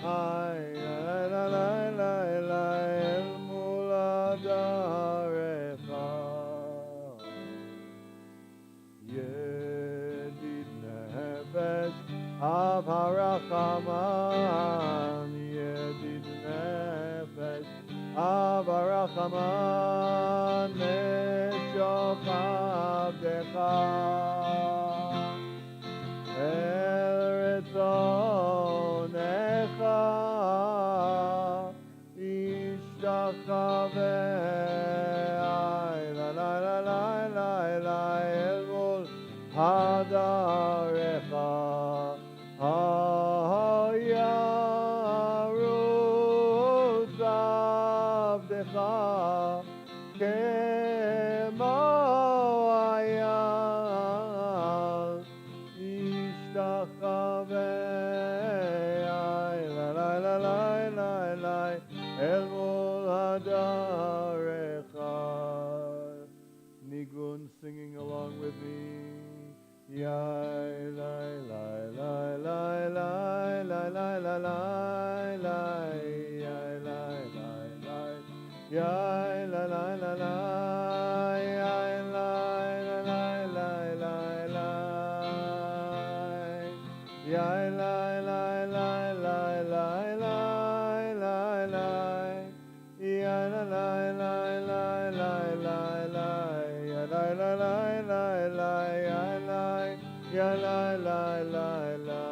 אל מול עדריך ידיד נפש אב הרחמן ידיד נפש אב הרחמן נשוך עבדך אל רצונך ישתחווה אל מול הדרך ירוץ עבדך כמו היה ישתחווה אל מול הדרך. Nigun singing along with me. Yai lai lai lai lai lai lai lai lai lai lai yai lai lai lai yai lai lai lai lai yai lai lai lai lai lai yai lai lai lai lai lai lai lai lai yai lai lai lai lai lai lai lai yai lai lai lai lai lai yai lai ya la la la la.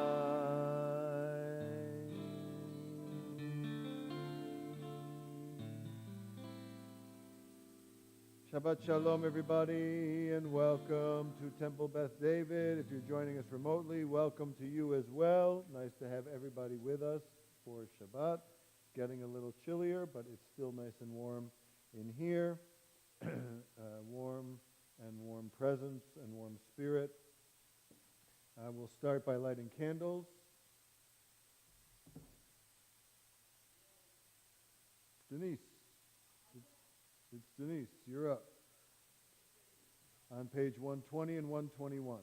Shabbat Shalom, everybody, and welcome to Temple Beth David. If you're joining us remotely, welcome to you as well. Nice to have everybody with us for Shabbat. It's getting a little chillier, but it's still nice and warm in here. Warm presence and warm spirit. We'll start by lighting candles. Denise. It's Denise. You're up. On page 120 and 121.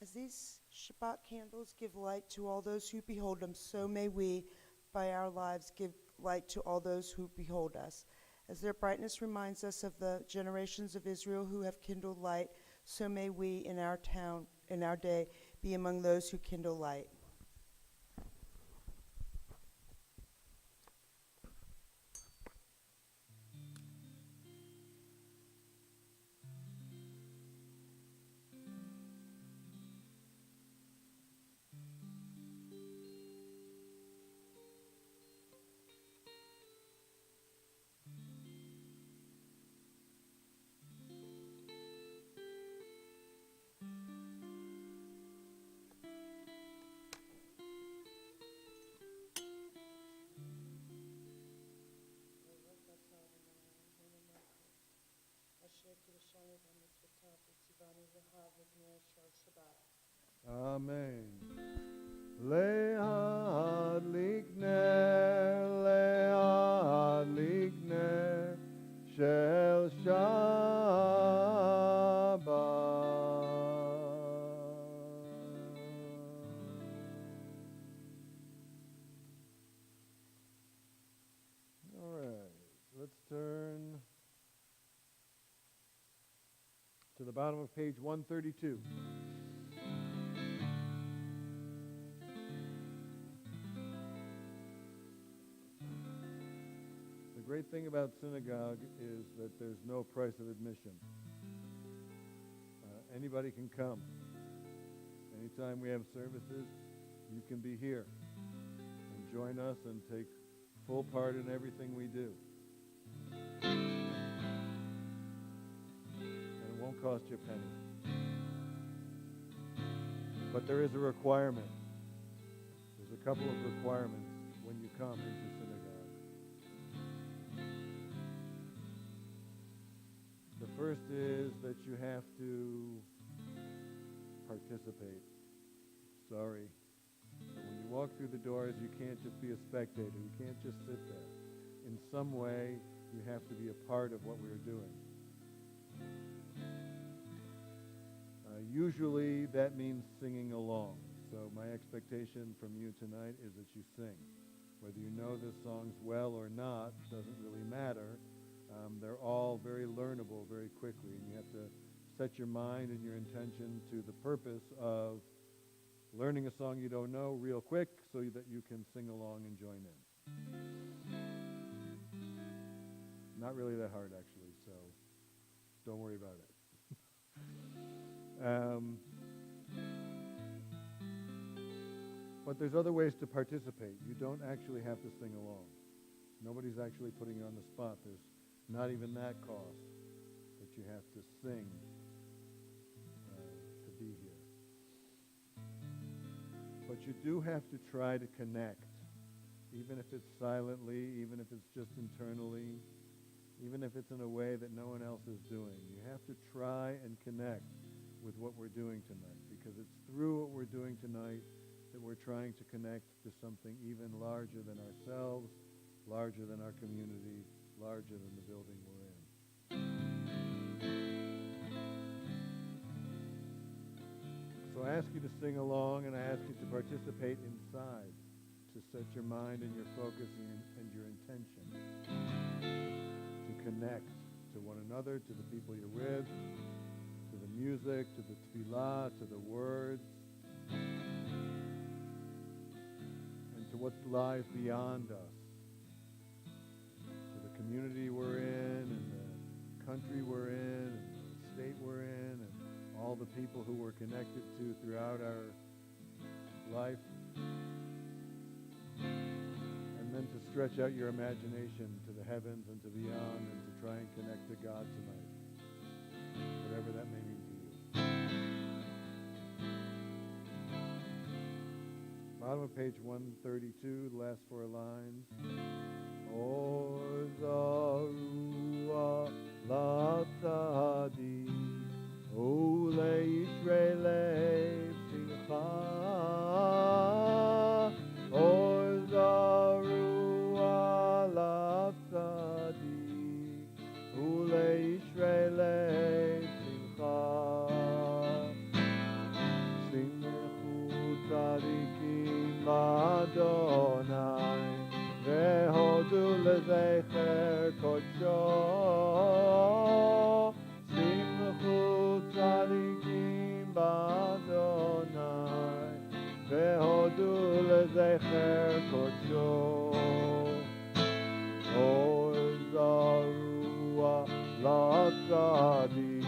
As these Shabbat candles give light to all those who behold them, so may we, by our lives, give light to all those who behold us. As their brightness reminds us of the generations of Israel who have kindled light, so may we in our town, in our day, be among those who kindle light. Amen. Le'adlik ner shel Shabbat. All right, let's turn to the bottom of page 132. The great thing about synagogue is that there's no price of admission. Anybody can come. Anytime we have services, you can be here and join us and take full part in everything we do. And it won't cost you a penny. But there is a requirement. There's a couple of requirements when you come into synagogue. The first is that you have to participate. walk through the doors, you can't just be a spectator. You can't just sit there. In some way, you have to be a part of what we're doing. Usually, that means singing along. So my expectation from you tonight is that you sing. Whether you know the songs well or not doesn't really matter. They're all very learnable very quickly, and you have to set your mind and your intention to the purpose of learning a song you don't know real quick so that you can sing along and join in. Not really that hard, actually, so don't worry about it. But there's other ways to participate. You don't actually have to sing along. Nobody's actually putting you on the spot. There's not even that cost that you have to sing to be here. But you do have to try to connect, even if it's silently, even if it's just internally, even if it's in a way that no one else is doing. You have to try and connect with what we're doing tonight, because it's through what we're doing tonight that we're trying to connect to something even larger than ourselves, larger than our community, larger than the building we're in. So I ask you to sing along, and I ask you to participate inside, to set your mind and your focus and your intention to connect to one another, to the people you're with, to the music, to the tefillah, to the words, and to what lies beyond us, to the community we're in, and the country we're in, and the state we're in, and all the people who we're connected to throughout our life. And then to stretch out your imagination to the heavens and to beyond, and to try and connect to God tonight, whatever that may mean to you. Bottom of page 132, the last four lines. Or zarua latadi, ole Yisrael simcha. Or zarua latadi, ole Yisrael simcha. Simchu tzadikim Adonai, vehodu lezecher kodsho. Simchu tzadikim Adonai, vehodu lezecher kodsho. Or zarua latzadik,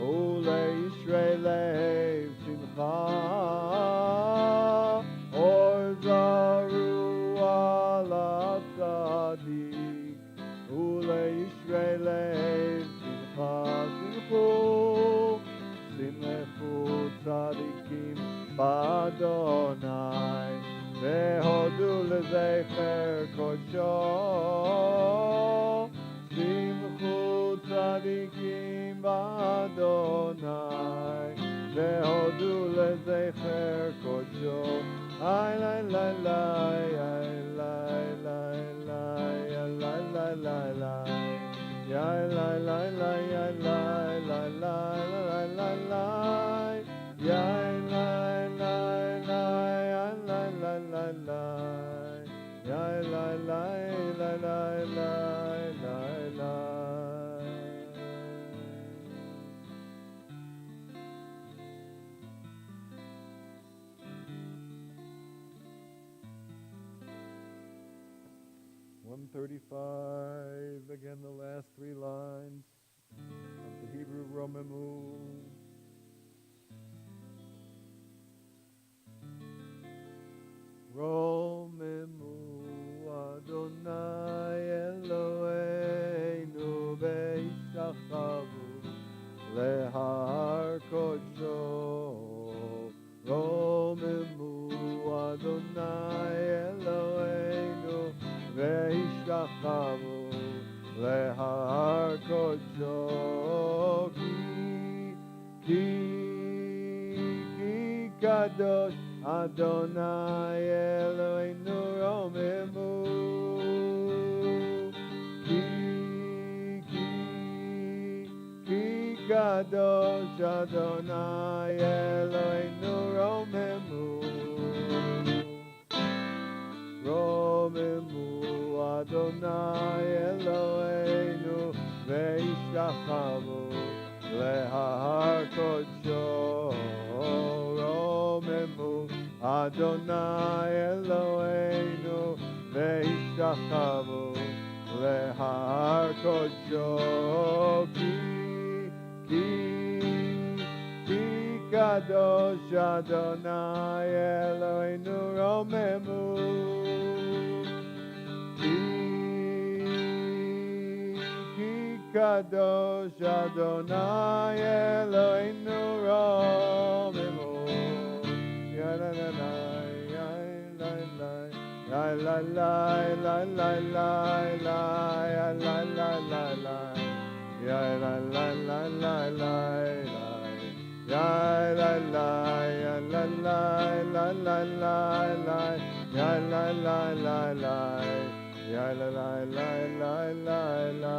ole Yisrael simcha. Or zarua latzadik, ole Yisrael simcha. Simchu tzadikim b'Adonai, vehodu lezecher kodsho. Simchu tzadikim b'Adonai, vehodu lezecher kodsho. Ay la la la, ay la la la, ay la la la la, ya la la la, ya la la la la la la, ya la la la, ya la la la la, ya la la la la la la. 135, again the last three lines of the Hebrew Romemu. Romemu Adonai Eloheinu ve'ishachavu lehar kodsho. Romemu Adonai Eloheinu ve'ishachavu lehar kodsho. Ki kadosh Adonai Eloheinu romemu. Ki kadosh Adonai Eloheinu romemu. Romemu Adonai Eloheinu ve'ishtachavu lehar kodsho. Romemu Adonai Eloheinu ve'ishtachavu lehar kodsho. Ki kadosh Adonai Eloheinu romemu. Kadosh Adonai Eloheinu romemu. Ya la la la, ya la la, ya la la, la la la, ya la la la la, ya la la la la la, ya la la, ya la la, la la la la, ya la la la la. Ya la la la la la la.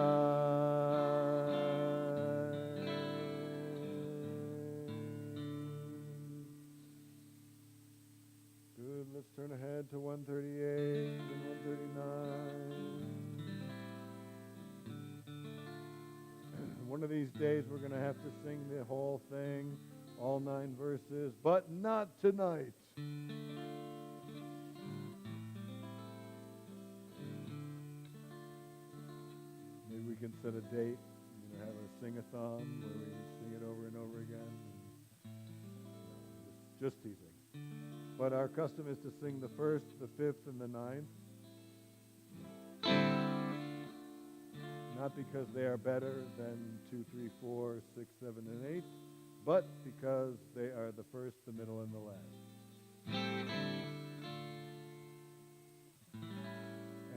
Good. Let's turn ahead to 138 and 139. One of these days we're going to have to sing the whole thing, all 9 verses, but not tonight. We can set a date, have a sing-a-thon where we sing it over and over again. Just teasing. But our custom is to sing the 1st, the 5th, and the 9th. Not because they are better than 2, 3, 4, 6, 7, and 8, but because they are the first, the middle, and the last.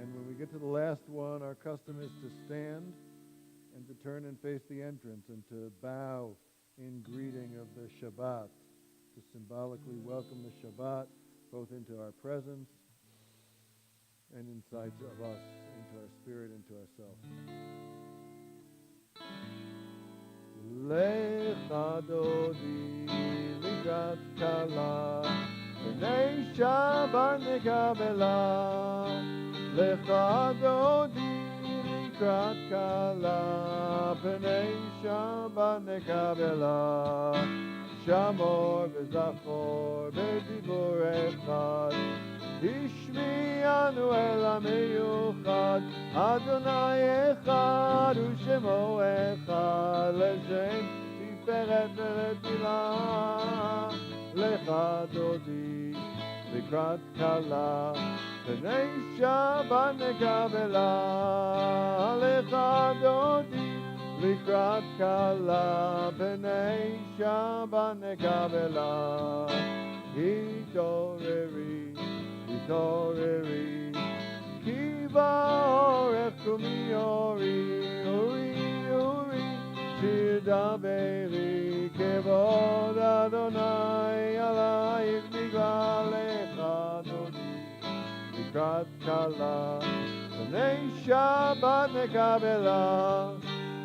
And when we get to the last one, our custom is to stand and to turn and face the entrance and to bow in greeting of the Shabbat, to symbolically welcome the Shabbat both into our presence and inside of us, into our spirit, into ourselves. Lecha dodi likrat kala, b'nei Shabbat nekabela. Lecha dodi likrat kala, b'nei Shabbat nekabela. Shamor v'zachor b'dibur echad, ishmi'anu el ha'miyuchad. Adonai echad u'shemo echad, l'shem tiferet v'letfilah. Lecha dodi likrat kala, b'nei Shabbat nekabela. Lecha dodi likrat kala, b'nei Shabbat nekabela. Hitoreri, hitoreri, ki ba'orech kumi ori, ori, ori, tidaberi, kevod Adonai alayich bigdal lecha dodi likrat kala, b'nei Shabbat nekabela.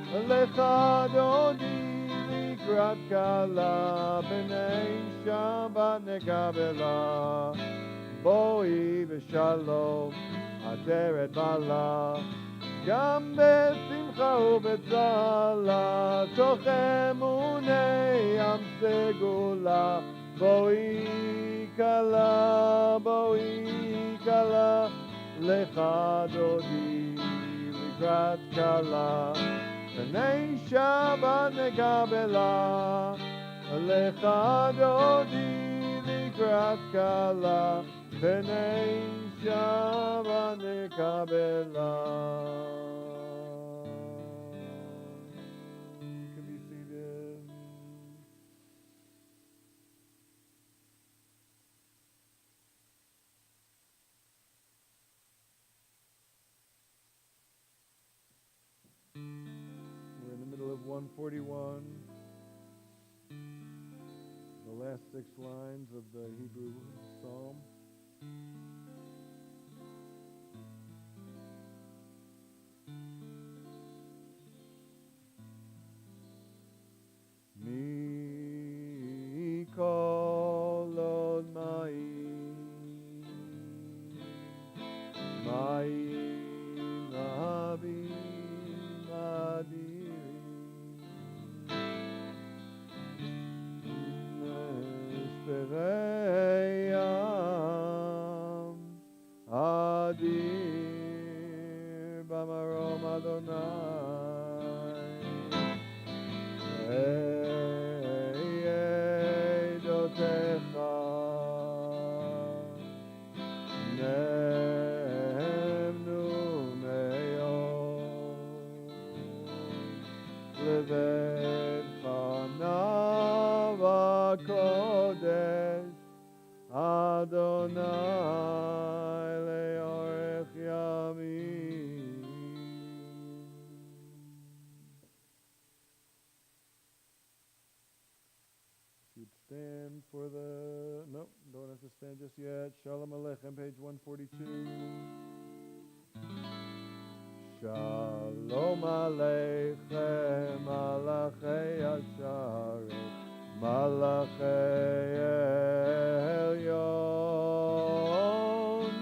Lecha dodi likrat kala, b'nei Shabbat nekabela. Boi v'shalom aderet bala, gam besimcha u'betzala, toch emunei am segula. Boi kala, lecha dodi likrat kala, b'nei Shabbat nekabela. Lecha dodi likrat kala, b'nei Shabbat nekabela. You can be seated. We're in the middle of 141. The last 6 lines of the Hebrew psalm. Mikol od ma'im, ma'im habim adirim, nesperei yam adir b'marom Adonai. Eidotecha nemnu me'od levet panav hakodesh Adonai le'orech yamim. You'd stand for the, nope, don't have to stand just yet. Shalom Aleichem, page 142. Shalom Aleichem, Malachei Asharet, Malachei Elyon,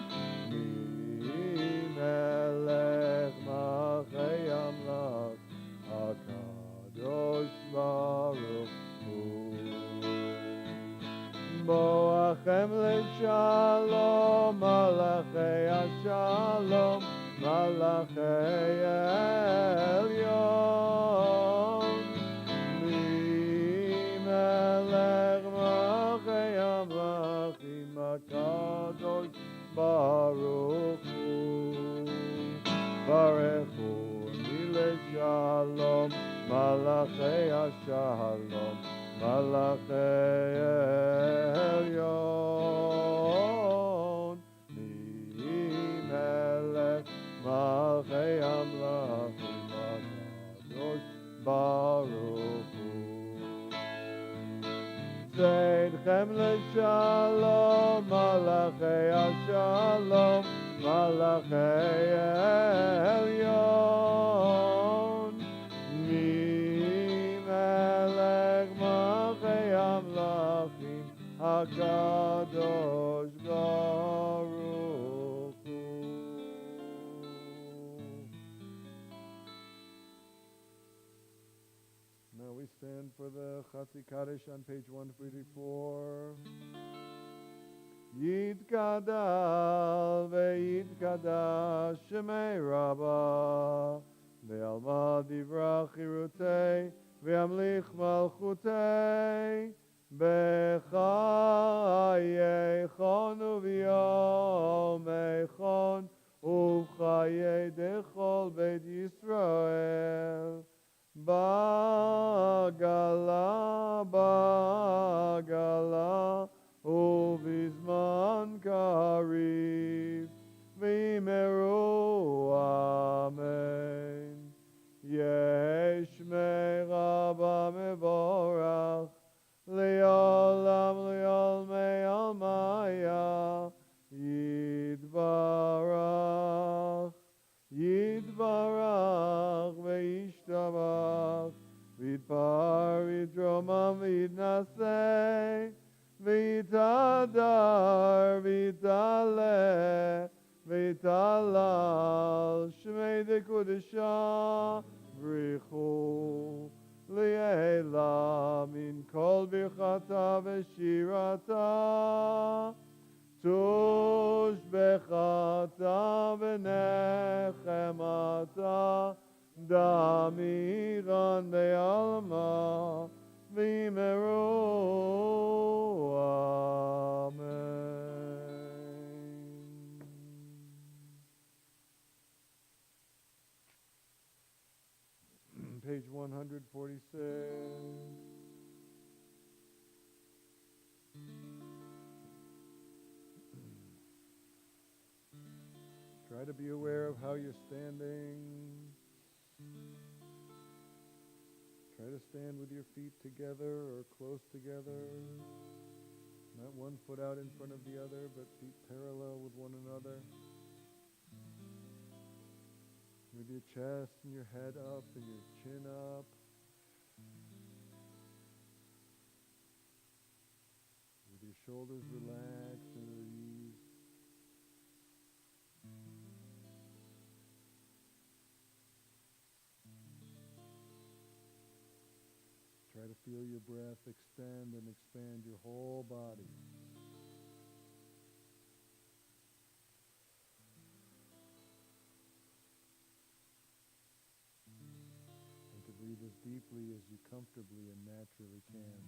Melech Malachei Amlach, HaKadosh Baruch Hu. Boachem leShalom, Malachei Ashalom, Malachei Elyon, Melech Malachei Amlachim, HaKadosh Baruch Hu. Barechu mi leShalom, Malachei Ashalom, Malachei Elyon, Melech Malachei Amlachim, HaKadosh Baruch Hu. Tzedchem leShalom, Malachei Ashalom, Malachei Elyon, Melech Malachei Amlachim, HaKadosh Baruch Hu. Now we stand for the Chatzi Kaddish on page 144. Yitgadal ve'yitgadash Shemei Rabbah, ve'alma divrach chirutei, ve'amlich malchutei, b'chayeichon u'v'yomeichon, u'v'chayei dechol beit Yisrael, ba'gala, ובזמן קריב ויאמרו אמן. יש מרבה מבורך לעולם לעולמי עלמיה יתברך וישתבח ויתפאר ויתרומם ויתנשא ויתהדר ויתעלה ויתהלל שמי דקודשה בריחו לעילה מן כל ברכתה ושירתה תושבחתה ונחמתה דמירן בעלמה ויאמרו אמן. Page 146. Try to be aware of how you're standing. Try to stand with your feet together or close together. Not one foot out in front of the other, but feet parallel with one another. With your chest and your head up and your chin up. With your shoulders relaxed and at ease. Try to feel your breath extend and expand your whole body. And to breathe as deeply as you comfortably and naturally can.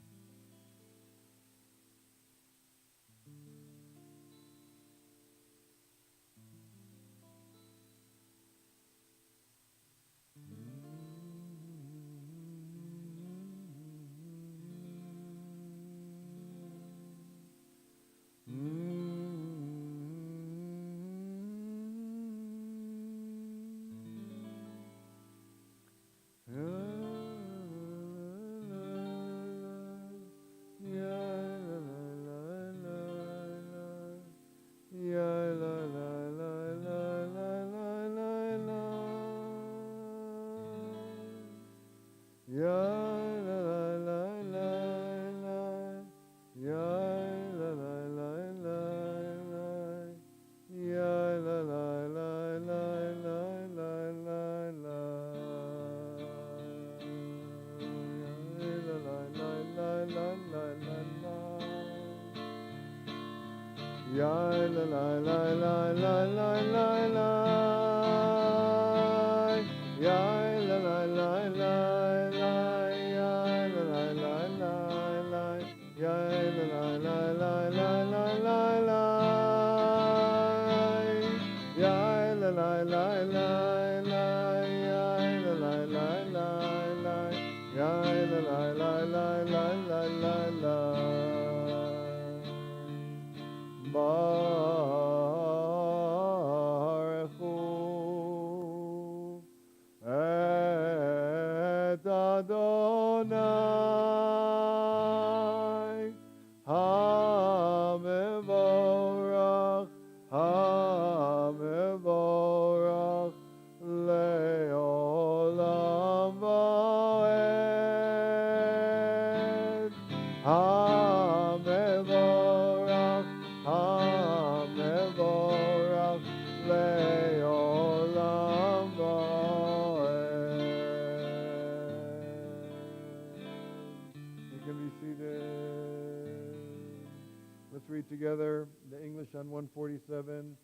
Together, the English on 147.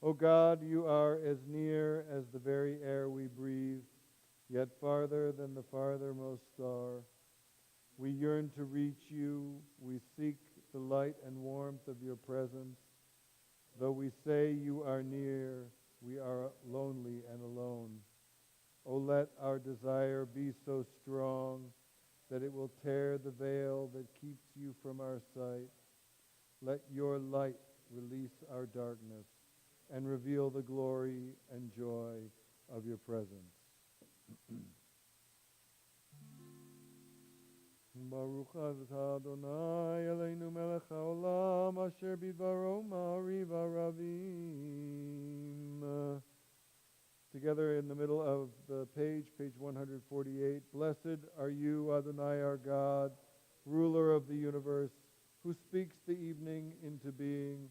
O God, you are as near as the very air we breathe, yet farther than the farthermost star. We yearn to reach you. We seek the light and warmth of your presence. Though we say you are near, we are lonely and alone. O let our desire be so strong that it will tear the veil that keeps you from our sight. Let your light release our darkness and reveal the glory and joy of your presence. Baruch atah Adonai Eloheinu melech haolam asher bidbaro ma'ariv haravim. Together in the middle of the page 148. Blessed are you, Adonai our God, ruler of the universe, who speaks the evening into being,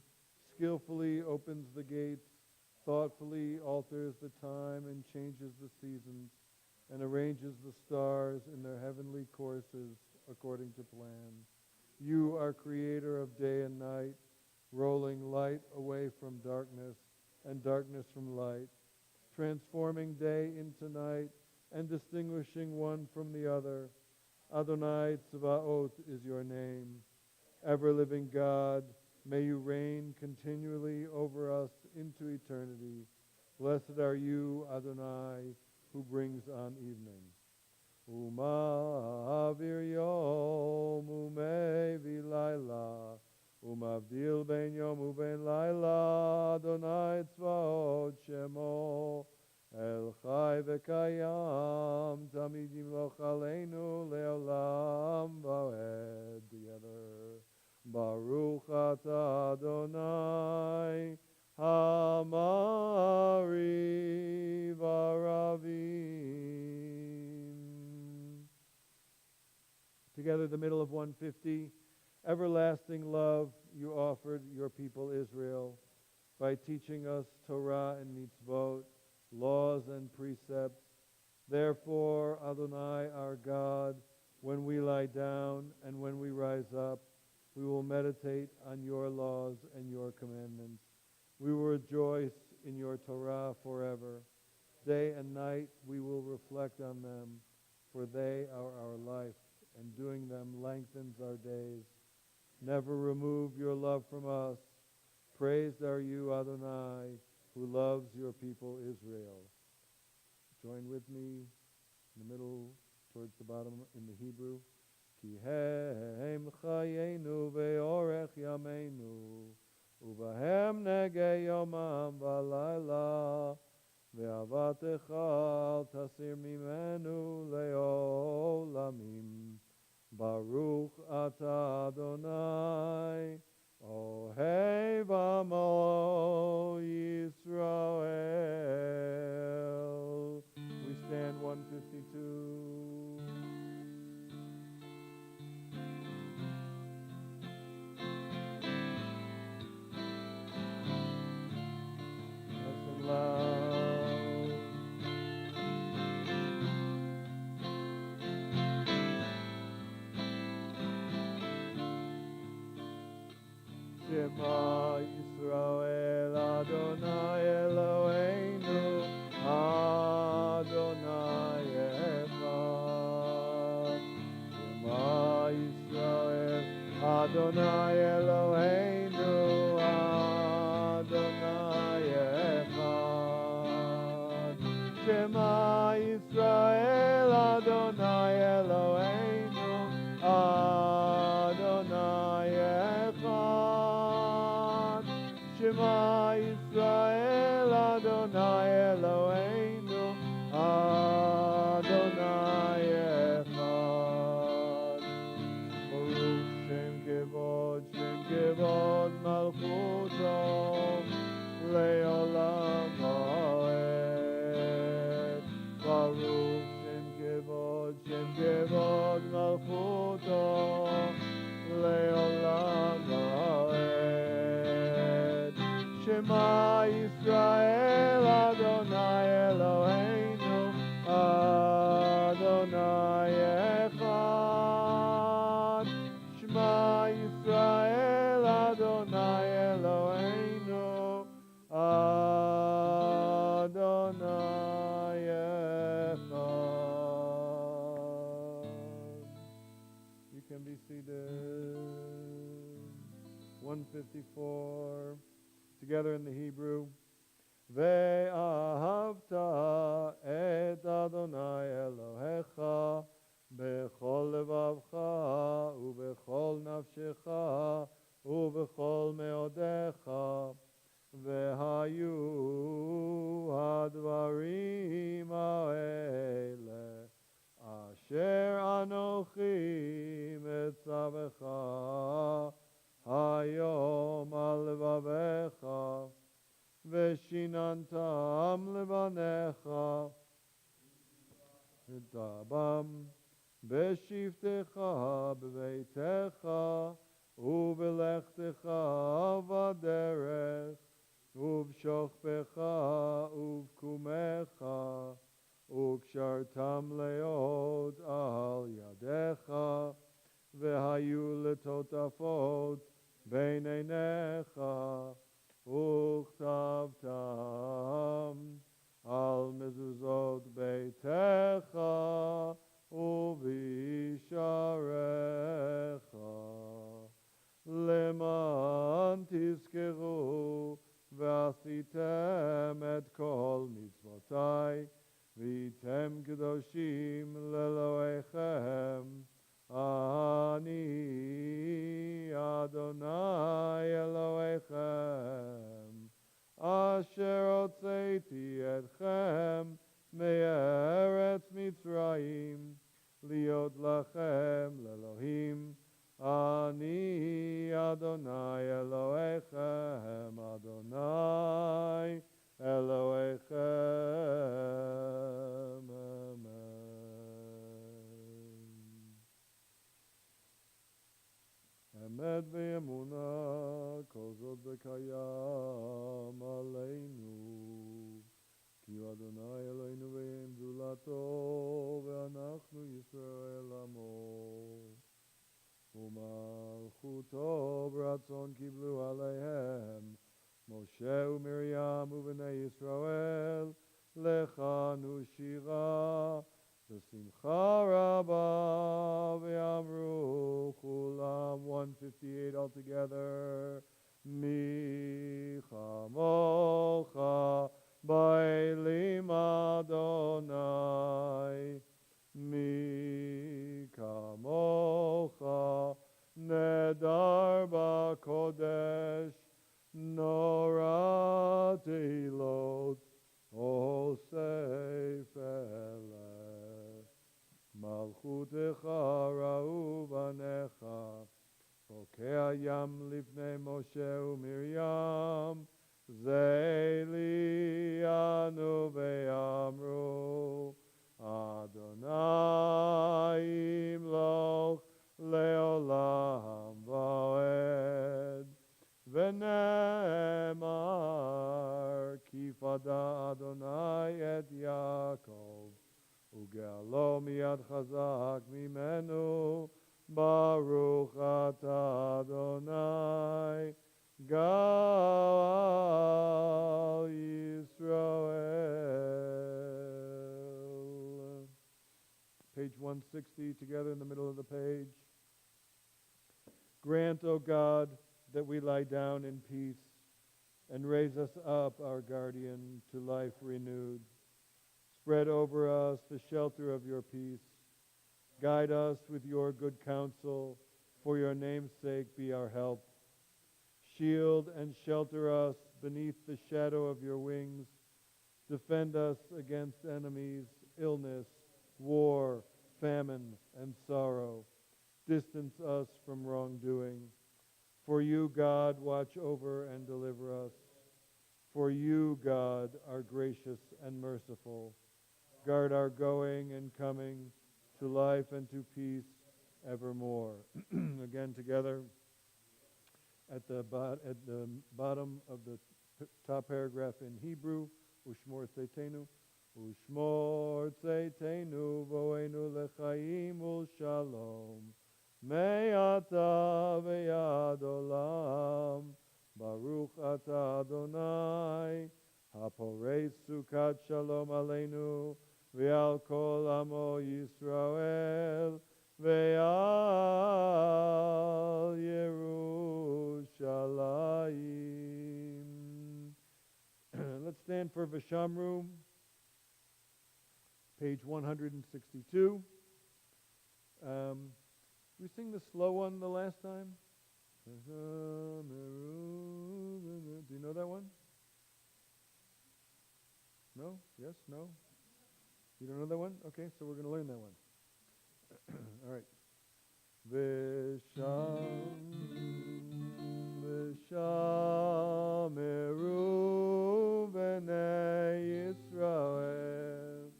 skillfully opens the gates, thoughtfully alters the time and changes the seasons, and arranges the stars in their heavenly courses according to plan. You are creator of day and night, rolling light away from darkness and darkness from light, transforming day into night and distinguishing one from the other. Adonai Tzvaot is your name. Ever-living God, may you reign continually over us into eternity. Blessed are you, Adonai, who brings on evening. Uma'avir yom u'mevi laila, umavdil ben yom u'ben laila, Adonai tzvaot shemo, el chai v'kayam, tamid yimloch aleinu le'olam va'ed. Together. Baruch atah Adonai Hamari Varavim. Together, the middle of 150. Everlasting love you offered your people Israel by teaching us Torah and mitzvot, laws and precepts. Therefore, Adonai our God, when we lie down and when we rise up, we will meditate on your laws and your commandments. We will rejoice in your Torah forever. Day and night we will reflect on them, for they are our life, and doing them lengthens our days. Never remove your love from us. Praised are you, Adonai, who loves your people Israel. Join with me in the middle, towards the bottom in the Hebrew. Ki hem chayenu ve'orech yameinu, uvahem nege yomam v'layla, ve'avatecha al tasir mimenu le'olamim. Baruch atah Adonai, Ohev Amo Yisrael. We stand 152. Nice and loud. Shema Yisrael Adonai Eloheinu Adonai Echad. Shema Yisrael Adonai Eloheinu Adonai Echad. Shema Yisrael Adonai Eloheinu Adonai Echad. Shema Yisrael Adonai Eloheinu Adonai Echad. Baruch Shem Kevod Malchuto Le'olam Ha'ed. Baruch Shem Kevod Malchuto Le'olam Ha'ed. Shema Yisrael Adonai Eloheinu Adonai Echad. Shema Yisrael Adonai Eloheinu Adonai Echad. You can be seated. 154. Together in the Hebrew. Ve'ahavta et Adonai Elohecha bechol levavcha ubechol nafshecha ubechol meodecha vehayu hadvarim ha'ele asher anochi metzavecha hayom al levavecha ושיננתם לבניך ודבם בשבתך בביתך ובלכתך בדרך ובשוכבך ובקומך וקשרתם להיות על ידיך והיו לטוטפות בין עיניך וכתבתם על מזוזות ביתך ובשעריך למען תזכרו ועשיתם את כל מצוותי והייתם קדושים לאלוהיכם אני אדוני אלוהיכם אשר הוצאתי אתכם מארץ מצרים להיות לכם לאלוהים אני וקיים עלינו. כי הוא אדוני אלוהינו ואין זולתו, ואנחנו ישראל עמו. ומלכותו ברצון קיבלו עליהם משה ומרים ובני ישראל, לחנו שירה בשמחה רבה, ואמרו כולם, 158 altogether, מי כמוך באלים אדוני, מי כמוך נדר בקודש, נורא תהילות אוסף אלך. מלכותך ראו בניך, בוקע ים לפני משה ומרים, זה לי אנו ואמרו, אדוני ימלוך לעולם ועד. ונאמר, כי פדה אדוני את יעקב, וגאלו מיד חזק ממנו, ברוך אתה אדוני, גאל Yisrael. Page 160, together in the middle of the page. Grant, O God, that we lie down in peace, and raise us up, our guardian, to life renewed. Spread over us the shelter of your peace. Guide us with your good counsel. For your name's sake, be our help. Shield and shelter us beneath the shadow of your wings. Defend us against enemies, illness, war, famine, and sorrow. Distance us from wrongdoing. For you, God, watch over and deliver us. For you, God, are gracious and merciful. Guard our going and coming to life and to peace evermore. Again, together at the bottom of the top paragraph in Hebrew, Ushmor Tzeitenu, Ushmor Tzeitenu Voenu Lechaim Ulshalom, Me'ata ve'ad olam, Baruch Ata Adonai, Haporei Sukat Shalom Aleinu, Ve'al Kol Amo Yisrael, Ve'al Yerushalayim. Let's stand for Vishamru, page 162. We sing the slow one the last time? Do you know that one? No? Yes? No? You don't know that one? Okay, so we're going to learn that one. All right. Vishameru b'nei Yisrael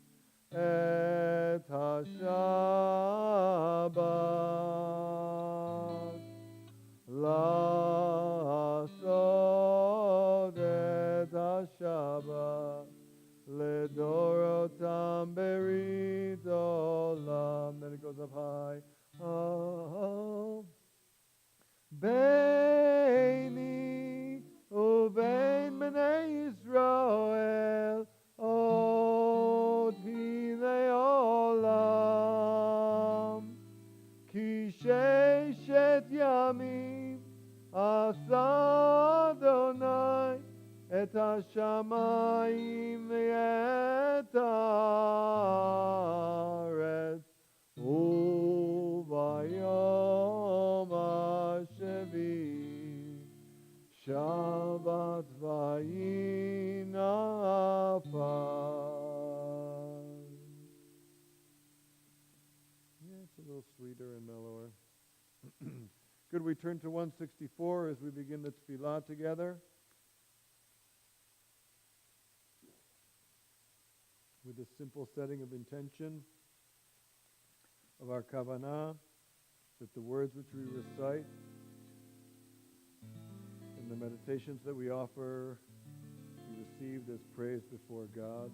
et ha-Shabbat la'asod et ha-Shabbat ledorotam berit olam. Then it goes up high. Oh, Beini uvein b'nei Yisrael od hinei olam ki sheshet yamim asa Adonai et hashamayim ve'et haaretz ubayom hashevi Shabbat vayinafar. Yeah, it's a little sweeter and mellower. Good, we turn to 164 as we begin the tefillah together. With a simple setting of intention of our kavanah, that the words which we recite in the meditations that we offer be received as praise before God.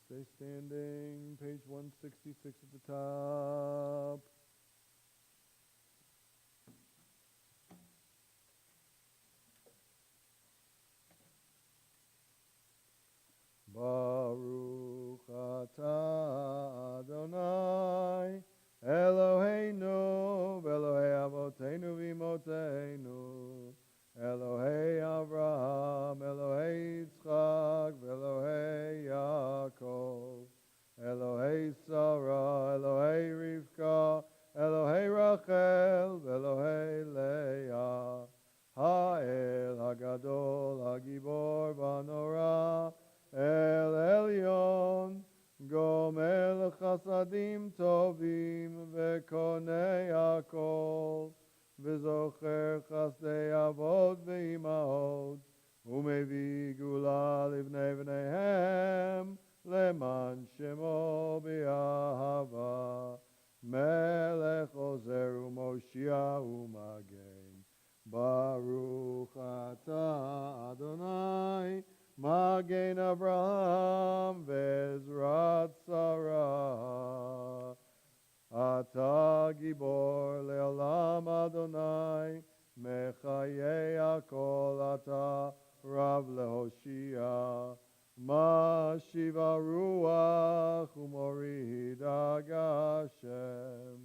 Stay standing, page 166 at the top. Baruch atah Adonai Eloheinu v'Elohei Avoteinu v'Imotenu Elohei Avraham Elohei Yitzchak v'Elohei Yaakov Elohei Sarah Elohei Rivka Elohei Rachel v'Elohei Leah Ha'el Hagadol Hagibor v'Hanora El Elyon Gomer Chasadim Tovim Vekonei Hakol V'zocher Chasdei Avot V'imahot Umevi Gula Livnei V'neihem Leman Shemo B'Ahava Melech Ozer U'Moshia U'Magen Baruch Atah Adonai Magen Avraham Vezrat Sarah Ata Gibor Le'olam Adonai Mechaye Hakol Ata Rav Lehoshia Mashiva Ruach Umorid Agashem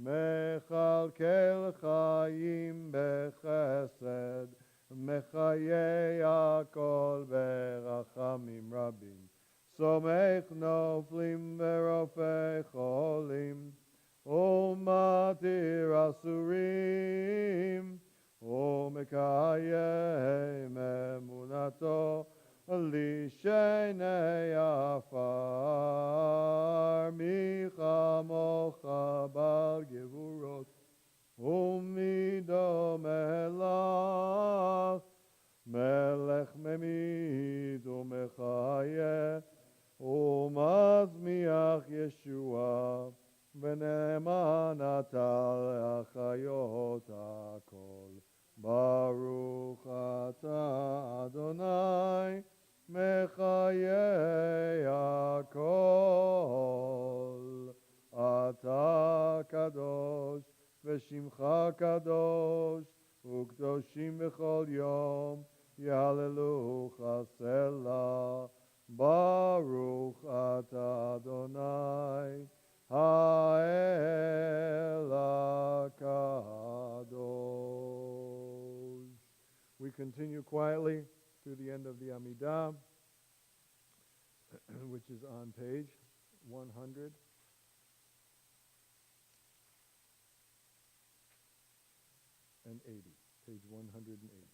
Mechalkel Chaim Bechesed Mechaye Hakol Berachamim Rabim Somech Noflim Verofei Cholim Umatir Asurim Umekayem Emunato Lishenei Afar Micha Mocha Bal Gevurot Umido Melach Melech Memid Umechayeh Umazmiach Yeshua V'ne'eman Ata Le'achayot HaKol Baruch Atah Adonai Mechayeh HaKol Ata Kadosh V'shimcha Kadosh U'kdoshim B'chol Yom Yahalelucha Selah Baruch Atah Adonai Ha'el HaKadosh. We continue quietly through the end of the Amidah, which is on page 180. Page 180.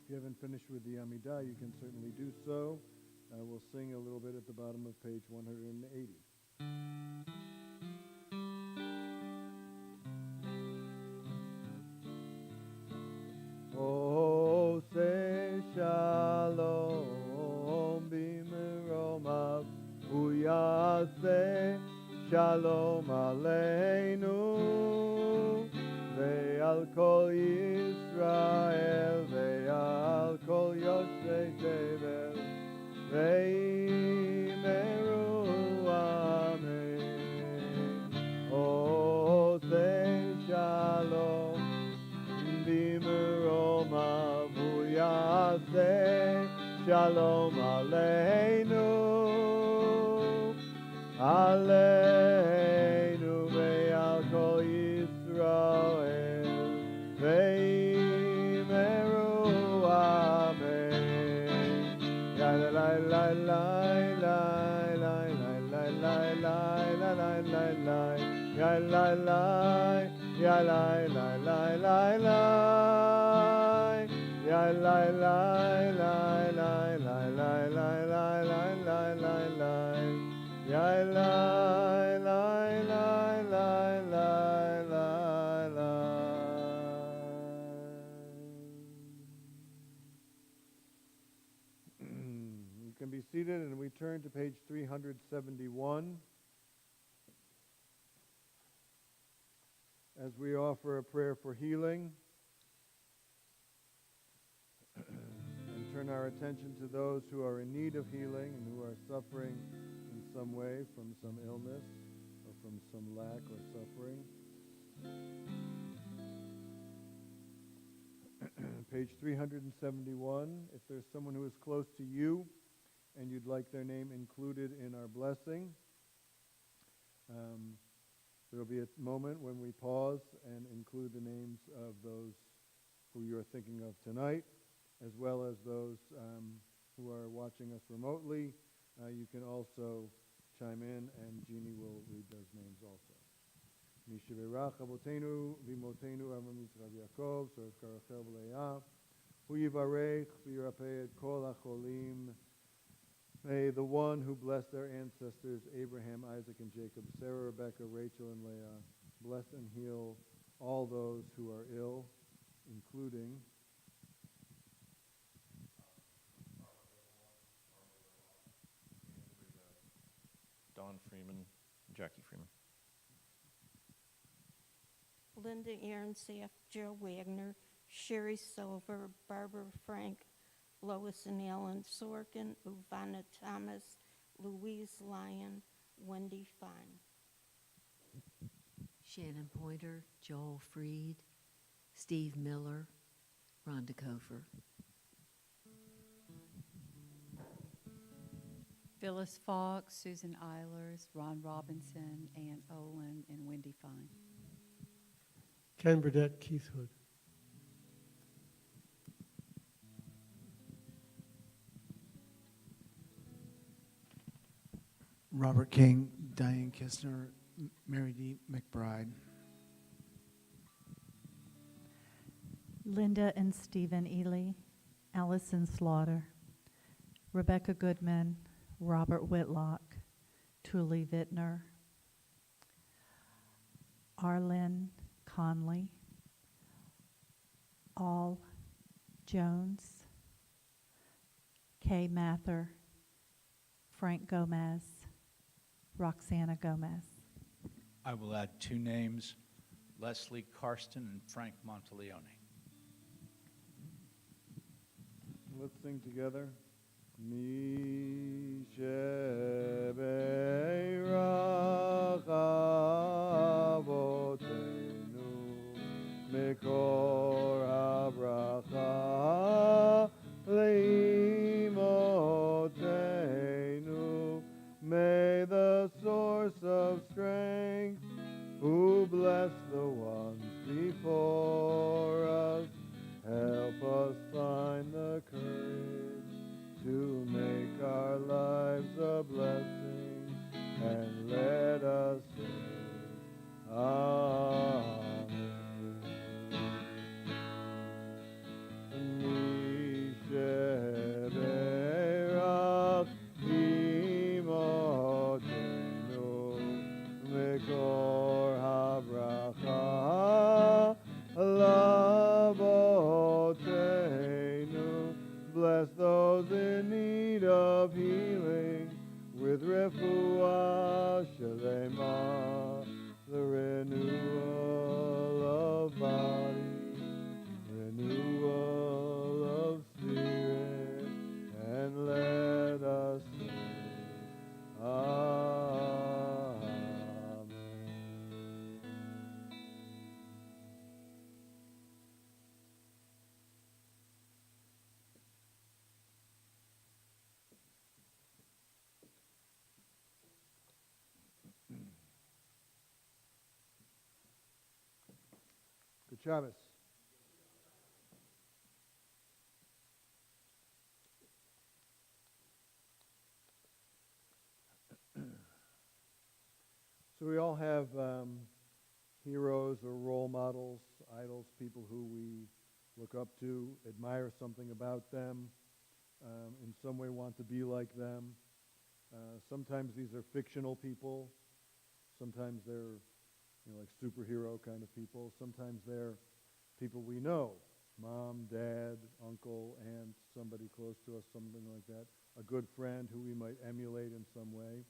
If you haven't finished with the Amidah, you can certainly do so. We'll sing a little bit at the bottom of page 180. Oh, say shalom b'meromav, uyaseh shalom aleinu, ve'al kol Yisrael, ve'al kol yoshei tevel, ve'imeru amen. Oh, say shalom b'meromav, uyaseh shalom aleinu, aleinu ve'al kol Yisrael, ve'imeru amen. Ya la la la la la la la la la la la la la, ya la la, ya la la la la la, ya la la la la la la la la la la la la, ya la la la la la la la. You can be seated, and we turn to page 371 as we offer a prayer for healing and turn our attention to those who are in need of healing and who are suffering in some way from some illness or from some lack or suffering. Page 371, if there's someone who is close to you and you'd like their name included in our blessing, there will be a moment when we pause and include the names of those who you're thinking of tonight, as well as those who are watching us remotely. You can also chime in, and Jeannie will read those names also. Mishiverach Avotenu Vimotenu Avram Yitzchak Yaakov Soref Karachel V'Leah Hu Yivarech V'Yirapeh Et Kol HaCholim. May the one who blessed their ancestors, Abraham, Isaac, and Jacob, Sarah, Rebecca, Rachel, and Leah, bless and heal all those who are ill, including Don Freeman, Jackie Freeman. Linda Aaronsaff, Joe Wagner, Sherry Silver, Barbara Frank, Lois and Alan Sorkin, Uvana Thomas, Louise Lyon, Wendy Fine. Shannon Pointer, Joel Freed, Steve Miller, Rhonda Kofer. Phyllis Fox, Susan Eilers, Ron Robinson, Ann Olin, and Wendy Fine. Ken Burdett, Keith Hood. Robert King, Diane Kistner, Mary D. McBride. Linda and Stephen Ely, Allison Slaughter, Rebecca Goodman, Robert Whitlock, Truly Vittner, Arlen Conley, All Jones, Kay Mather, Frank Gomez, Roxana Gomez. I will add two names, Leslie Karsten and Frank Monteleone. Let's sing together. Mi shebeirach avotenu mekor habracha leimotenu. May the source of strength, who bless the ones before us, help us find the courage to make our lives a blessing, and let us say, Amen. Bless those in need of healing with refuah shalema, the renewal of body, renewal of spirit, and let us say, Amen. Good Shabbos. So we all have heroes or role models, idols, people who we look up to, admire something about them, in some way want to be like them. Sometimes these are fictional people. Sometimes they're like superhero kind of people. Sometimes they're people we know, mom, dad, uncle, aunt, somebody close to us, something like that, a good friend who we might emulate in some way.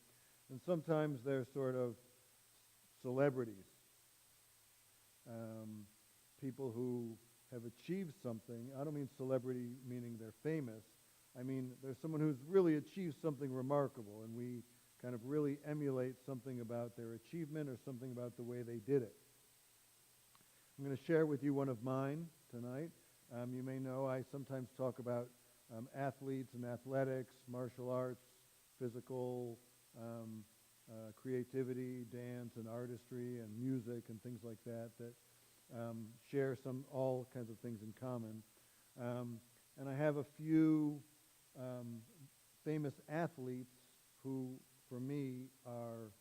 And sometimes they're sort of celebrities, people who have achieved something. I don't mean celebrity meaning they're famous. I mean there's someone who's really achieved something remarkable, and we kind of really emulate something about their achievement or something about the way they did it. I'm going to share with you one of mine tonight. You may know I sometimes talk about athletes and athletics, martial arts, physical creativity, dance and artistry and music and things like that share all kinds of things in common. And I have a few famous athletes who, for me, are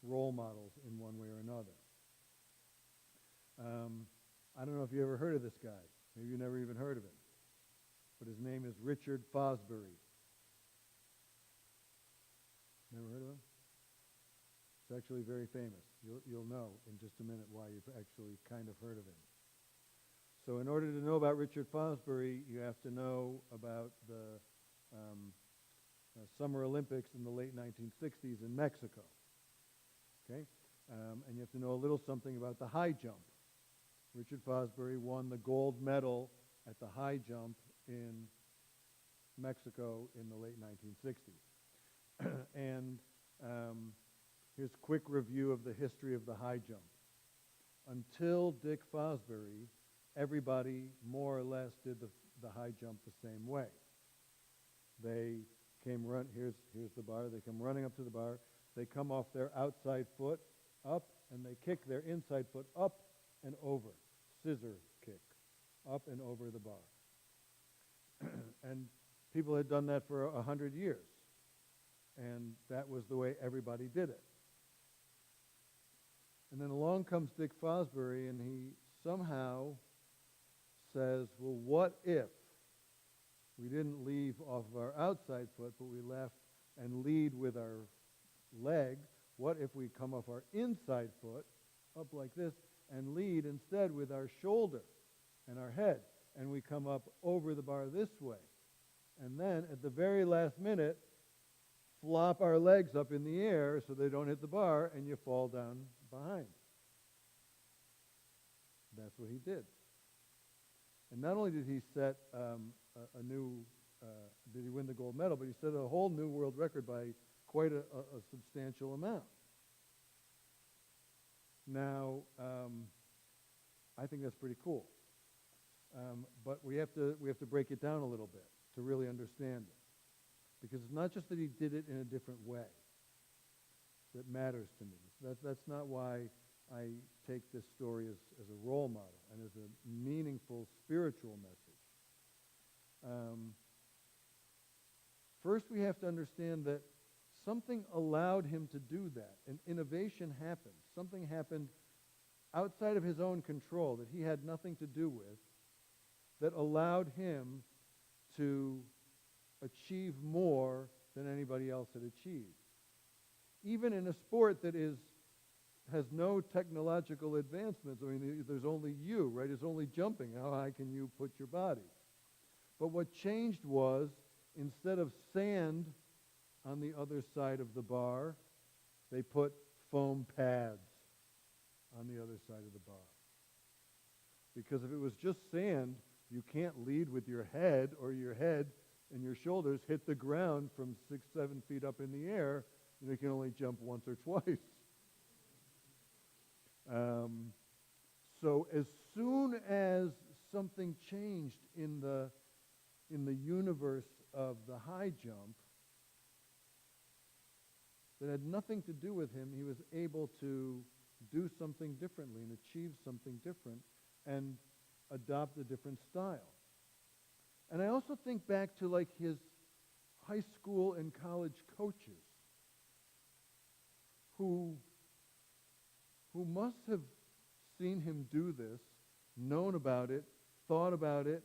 role models in one way or another. I don't know if you ever heard of this guy. Maybe you never even heard of him. But his name is Richard Fosbury. Never heard of him? It's actually very famous. You'll know in just a minute why you've actually kind of heard of him. So in order to know about Richard Fosbury, you have to know about the Summer Olympics in the late 1960s in Mexico. Okay? And you have to know a little something about the high jump. Richard Fosbury won the gold medal at the high jump in Mexico in the late 1960s. And here's a quick review of the history of the high jump. Until Dick Fosbury, everybody more or less did the high jump the same way. They came here's the bar. They come running up to the bar. They come off their outside foot up, and they kick their inside foot up and over. Scissor kick, up and over the bar. And people had done that for 100 years. And that was the way everybody did it. And then along comes Dick Fosbury, and he somehow says, well, what if we didn't leave off of our outside foot, but we left and lead with our leg? What if we come off our inside foot, up like this, and lead instead with our shoulder and our head, and we come up over the bar this way? And then at the very last minute, flop our legs up in the air so they don't hit the bar, and you fall down behind. That's what he did. And not only did he set did he win the gold medal, but he set a whole new world record by quite a substantial amount. Now, I think that's pretty cool. But we have to break it down a little bit to really understand it. Because it's not just that he did it in a different way that matters to me. That's not why I take this story as a role model and as a meaningful spiritual message. First, we have to understand that something allowed him to do that. An innovation happened. Something happened outside of his own control that he had nothing to do with that allowed him to achieve more than anybody else had achieved. Even in a sport that has no technological advancements. I mean, there's only you, right? It's only jumping. How high can you put your body? But what changed was, instead of sand on the other side of the bar, they put foam pads on the other side of the bar. Because if it was just sand, you can't lead with your head, or your head and your shoulders hit the ground from 6, 7 feet up in the air. You can only jump once or twice. So as soon as something changed in the universe of the high jump that had nothing to do with him, he was able to do something differently and achieve something different and adopt a different style. And I also think back to like his high school and college coaches who must have seen him do this, known about it, thought about it,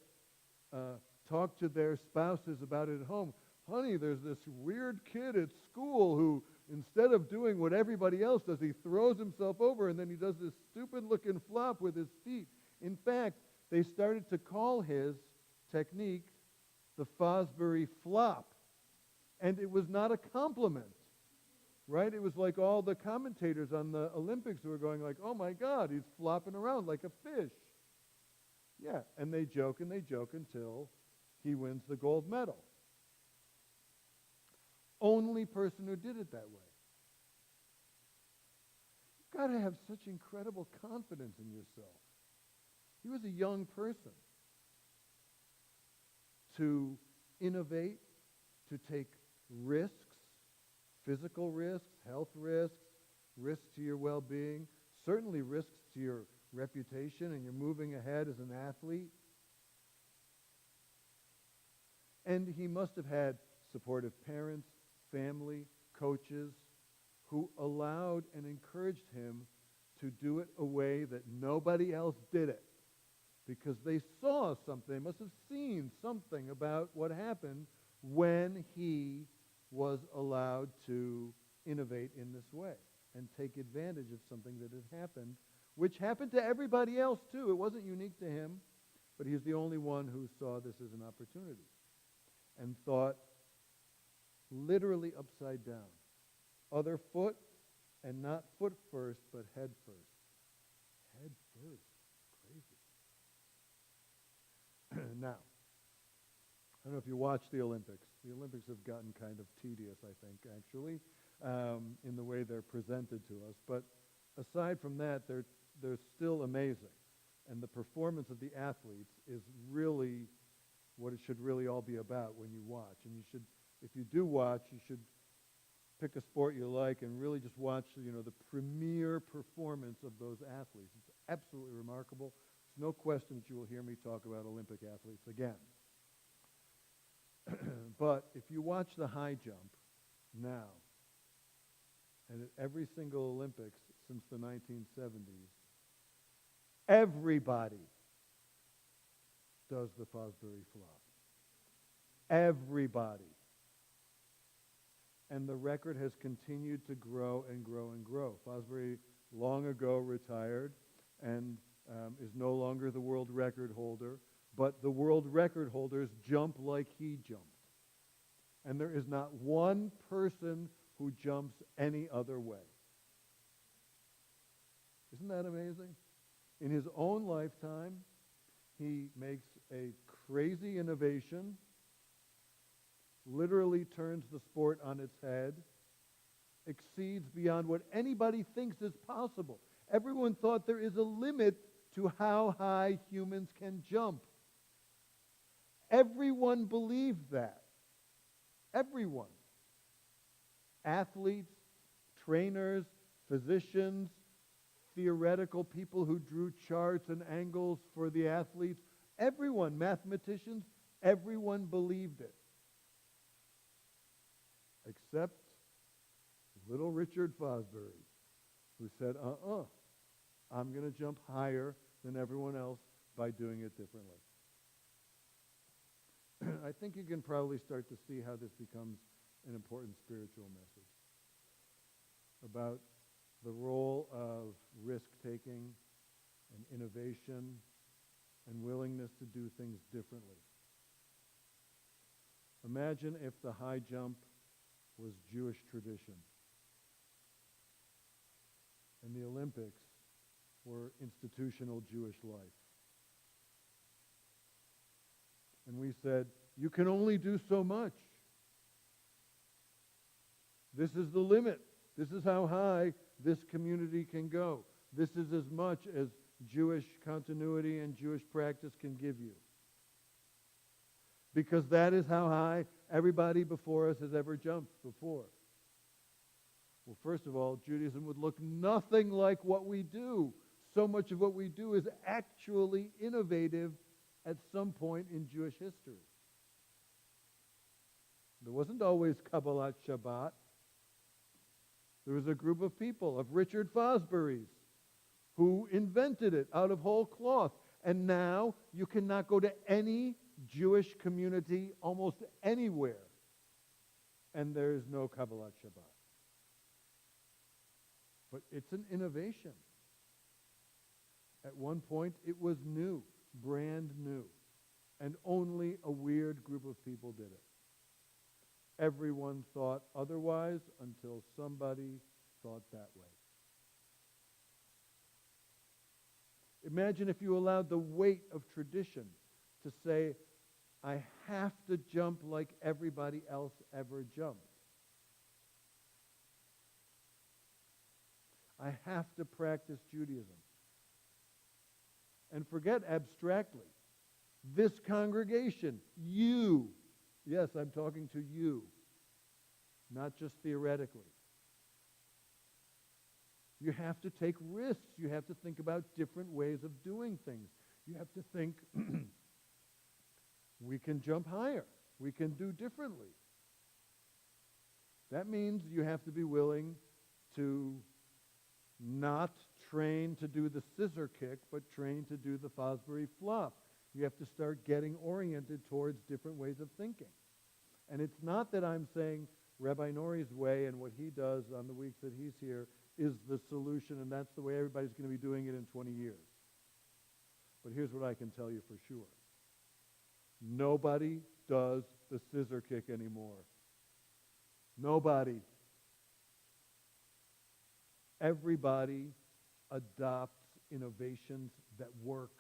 talked to their spouses about it at home. Honey, there's this weird kid at school who, instead of doing what everybody else does, he throws himself over and then he does this stupid-looking flop with his feet. In fact, they started to call his technique the Fosbury flop. And it was not a compliment, right? It was like all the commentators on the Olympics who were going like, oh my God, he's flopping around like a fish. Yeah, and they joke until he wins the gold medal. Only person who did it that way. You've got to have such incredible confidence in yourself. He was a young person. To innovate, to take risks, physical risks, health risks, risks to your well-being, certainly risks to your reputation and you're moving ahead as an athlete. And he must have had supportive parents, family, coaches, who allowed and encouraged him to do it a way that nobody else did it. Because they saw something, they must have seen something about what happened when he was allowed to innovate in this way and take advantage of something that had happened, which happened to everybody else too. It wasn't unique to him, but he's the only one who saw this as an opportunity and thought literally upside down. Other foot, and not foot first, but head first. Head first. Crazy. Now, I don't know if you watch the Olympics. The Olympics have gotten kind of tedious, I think, actually, in the way they're presented to us. But aside from that, they're still amazing. And the performance of the athletes is really what it should really all be about when you watch. And you should, if you do watch, you should pick a sport you like and really just watch, the premier performance of those athletes. It's absolutely remarkable. There's no question that you will hear me talk about Olympic athletes again. But if you watch the high jump now, and at every single Olympics since the 1970s, everybody does the Fosbury flop. Everybody. And the record has continued to grow and grow and grow. Fosbury long ago retired and is no longer the world record holder, but the world record holders jump like he jumped. And there is not one person who jumps any other way. Isn't that amazing? In his own lifetime, he makes a crazy innovation, literally turns the sport on its head, exceeds beyond what anybody thinks is possible. Everyone thought there is a limit to how high humans can jump. Everyone believed that. Everyone. Athletes, trainers, physicians, theoretical people who drew charts and angles for the athletes. Everyone, mathematicians, everyone believed it. Except little Richard Fosbury, who said, I'm going to jump higher than everyone else by doing it differently. I think you can probably start to see how this becomes an important spiritual message about the role of risk-taking and innovation and willingness to do things differently. Imagine if the high jump was Jewish tradition and the Olympics were institutional Jewish life. And we said, you can only do so much. This is the limit. This is how high this community can go. This is as much as Jewish continuity and Jewish practice can give you. Because that is how high everybody before us has ever jumped before. Well, first of all, Judaism would look nothing like what we do. So much of what we do is actually innovative at some point in Jewish history. There wasn't always Kaballat Shabbat. There was a group of people, of Richard Fosbury's, who invented it out of whole cloth. And now you cannot go to any Jewish community almost anywhere, and there is no Kaballat Shabbat. But it's an innovation. At one point, it was new, brand new, and only a weird group of people did it. Everyone thought otherwise until somebody thought that way. Imagine if you allowed the weight of tradition to say, I have to jump like everybody else ever jumped. I have to practice Judaism. And forget abstractly. This congregation, you, yes, I'm talking to you, not just theoretically. You have to take risks. You have to think about different ways of doing things. You have to think, we can jump higher. We can do differently. That means you have to be willing to not train to do the scissor kick, but train to do the Fosbury flop. You have to start getting oriented towards different ways of thinking. And it's not that I'm saying Rabbi Nori's way and what he does on the weeks that he's here is the solution, and that's the way everybody's going to be doing it in 20 years. But here's what I can tell you for sure. Nobody does the scissor kick anymore. Nobody. Everybody adopts innovations that work.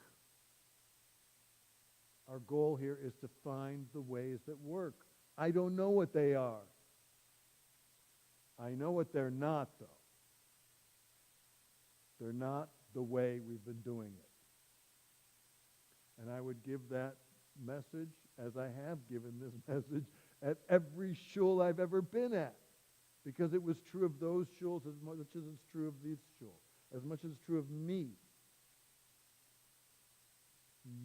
Our goal here is to find the ways that work. I don't know what they are. I know what they're not, though. They're not the way we've been doing it. And I would give that message, as I have given this message, at every shul I've ever been at. Because it was true of those shuls as much as it's true of these shuls, as much as it's true of me.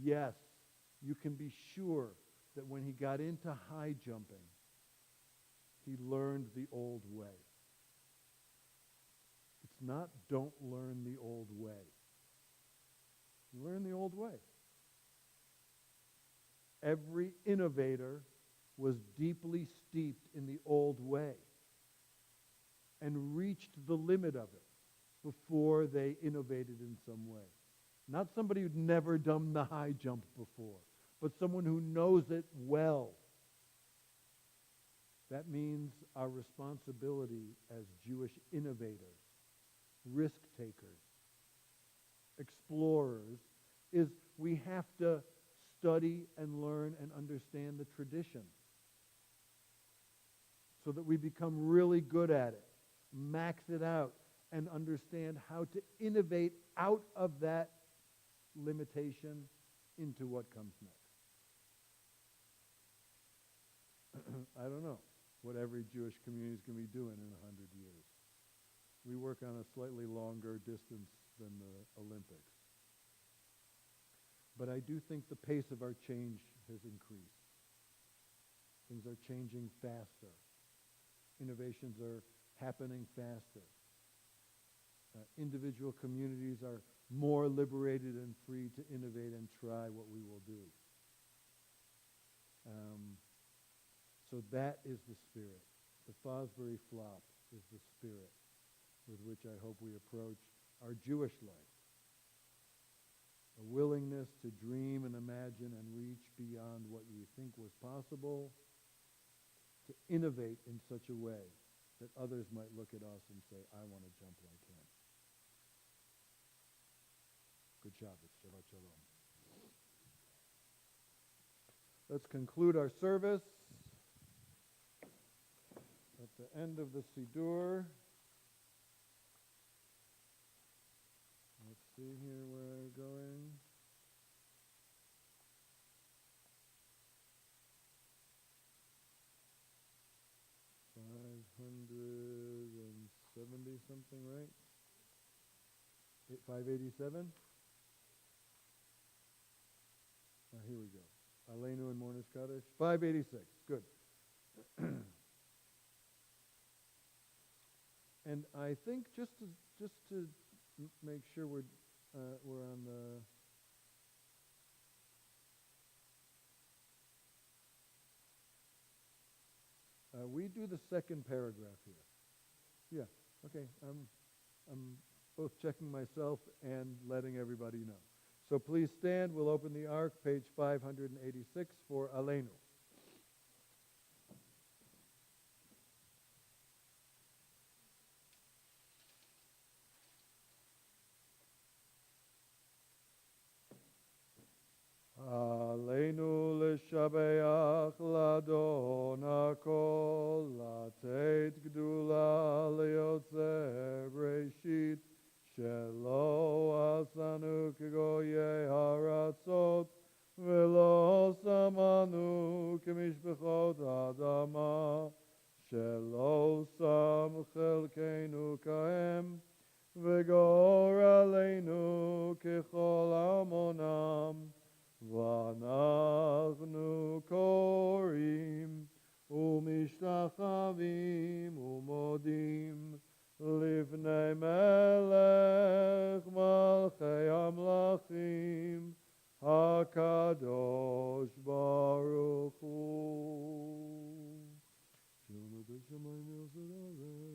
Yes, you can be sure that when he got into high jumping, he learned the old way. It's not don't learn the old way. Learn the old way. Every innovator was deeply steeped in the old way and reached the limit of it before they innovated in some way. Not somebody who'd never done the high jump before, but someone who knows it well. That means our responsibility as Jewish innovators, risk takers, explorers, is we have to study and learn and understand the tradition so that we become really good at it, max it out, and understand how to innovate out of that limitation into what comes next. I don't know what every Jewish community is going to be doing in 100 years. We work on a slightly longer distance than the Olympics. But I do think the pace of our change has increased. Things are changing faster. Innovations are happening faster. Individual communities are more liberated and free to innovate and try what we will do. So that is the spirit. The Fosbury flop is the spirit with which I hope we approach our Jewish life. A willingness to dream and imagine and reach beyond what we think was possible, to innovate in such a way that others might look at us and say, I want to jump like him. Good Shabbos. Shabbat Shalom. Let's conclude our service at the end of the Siddur. Let's see here where we're going. $570 something, right? 587? Here we go. Aleinu and Mourner's Kaddish. 586. Good. And I think just to make sure we're on the we do the second paragraph here. Yeah. Okay. I'm both checking myself and letting everybody know. So please stand. We'll open the Ark, page 586 for Aleinu. Aleinu l'shabeach l'adon hakol, latet gdula liotzer breshit, shelo asanu kegoyei haratzot, velo samanu kemishbechot adama, shelo sam chelkeinu kahem, v'gor aleinu kechol amonam, ואנחנו קוראים ומשתחווים ומודים לפני מלך מלכי המלכים הקדוש ברוך הוא. שלום בשמיים ועושה הארץ.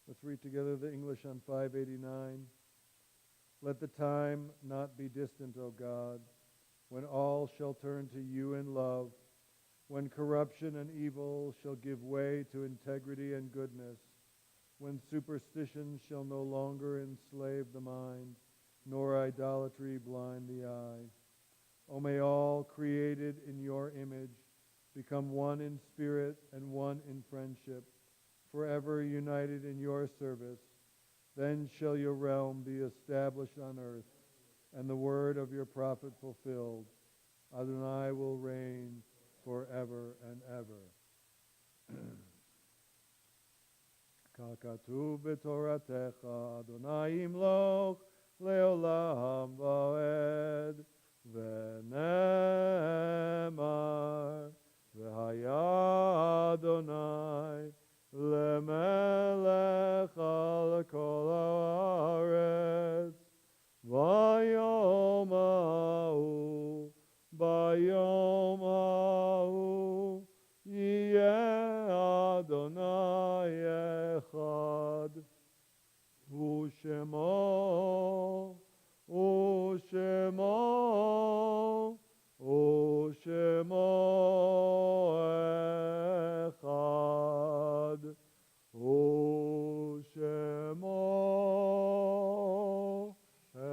Let's read together the English on 589. Let the time not be distant, O God, when all shall turn to you in love, when corruption and evil shall give way to integrity and goodness, when superstition shall no longer enslave the mind, nor idolatry blind the eye. O may all created in your image become one in spirit and one in friendship, forever united in your service. Then shall your realm be established on earth, and the word of your prophet fulfilled. Adonai will reign forever and ever. Kakatu b'toratecha, Adonai imloch leolam va'ed, v'nemar, v'haya Adonai, למלך על כל הארץ, ביום ההוא, ביום ההוא, יהיה אדוני אחד, ושמו, ושמו, ושמו אחד. ושמו אחד.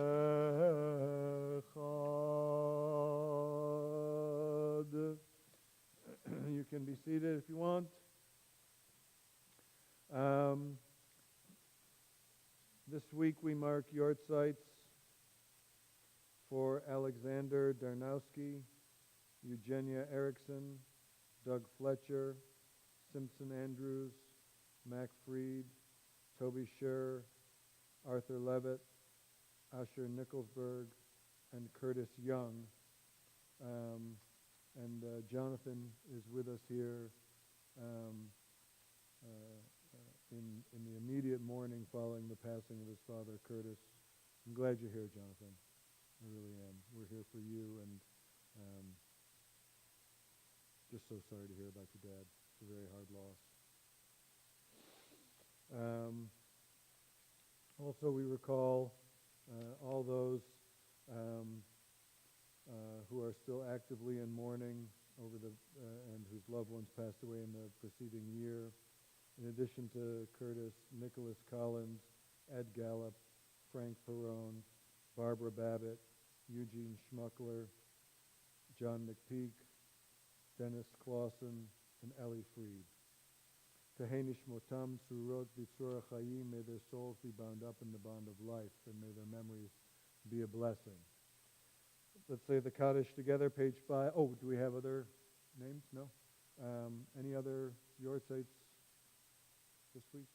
You can be seated if you want. This week we mark Yortzites for Alexander Darnowski, Eugenia Erickson, Doug Fletcher, Simpson Andrews, Mac Freed, Toby Scher, Arthur Levitt, Asher Nicholsberg, and Curtis Young. And Jonathan is with us here in the immediate mourning following the passing of his father, Curtis. I'm glad you're here, Jonathan. I really am. We're here for you, and just just so sorry to hear about your dad. It's a very hard loss. Also, we recall all those who are still actively in mourning over and whose loved ones passed away in the preceding year. In addition to Curtis, Nicholas Collins, Ed Gallup, Frank Perrone, Barbara Babbitt, Eugene Schmuckler, John McPeak, Dennis Clausen, and Ellie Freed. Tehenish motam surot b'tzura chayim, may their souls be bound up in the bond of life, and may their memories be a blessing. Let's say the Kaddish together, page 5. Oh, do we have other names? No? Any other yortzaits this week?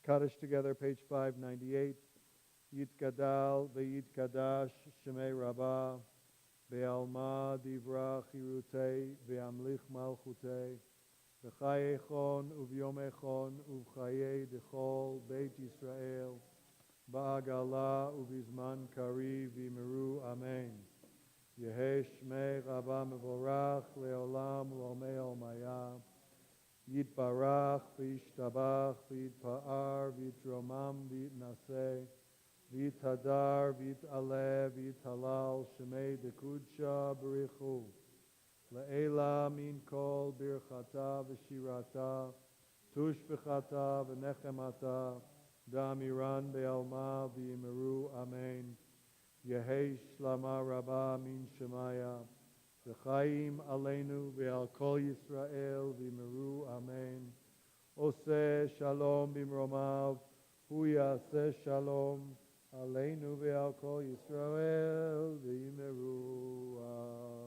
Kaddish together, page 598. Yit Gadal ve'yit Kadash Shemei Rabbah Be'alma Divra Chirutei Ve'amlich Malchutei B'chaye Echon U'vyom Echon U'vchaye Dechol Beit Yisrael Ba'agala U'bizman Kari V'imiru Amen. Yehesh Shmei Rabbah Mevorach Le'olam U'omei Olmaya Yitbarach V'yishtabach V'yitpa'ar V'yitromam V'yitnaseh V'yithadar, v'yit'aleh, v'yithalal, shemei dekudsha b'richu. Le'ela min kol birchata v'shirata, tush v'chata v'nechemata, da'amiran be'alma v'yimeru, amen. Yehei shlama rabba min shemaya, v'chaim aleinu ve'al kol Yisrael v'yimeru, amen. Oseh shalom b'mromav, hu yaseh shalom, Aleinu ve'al kol Yisrael v'yimeru.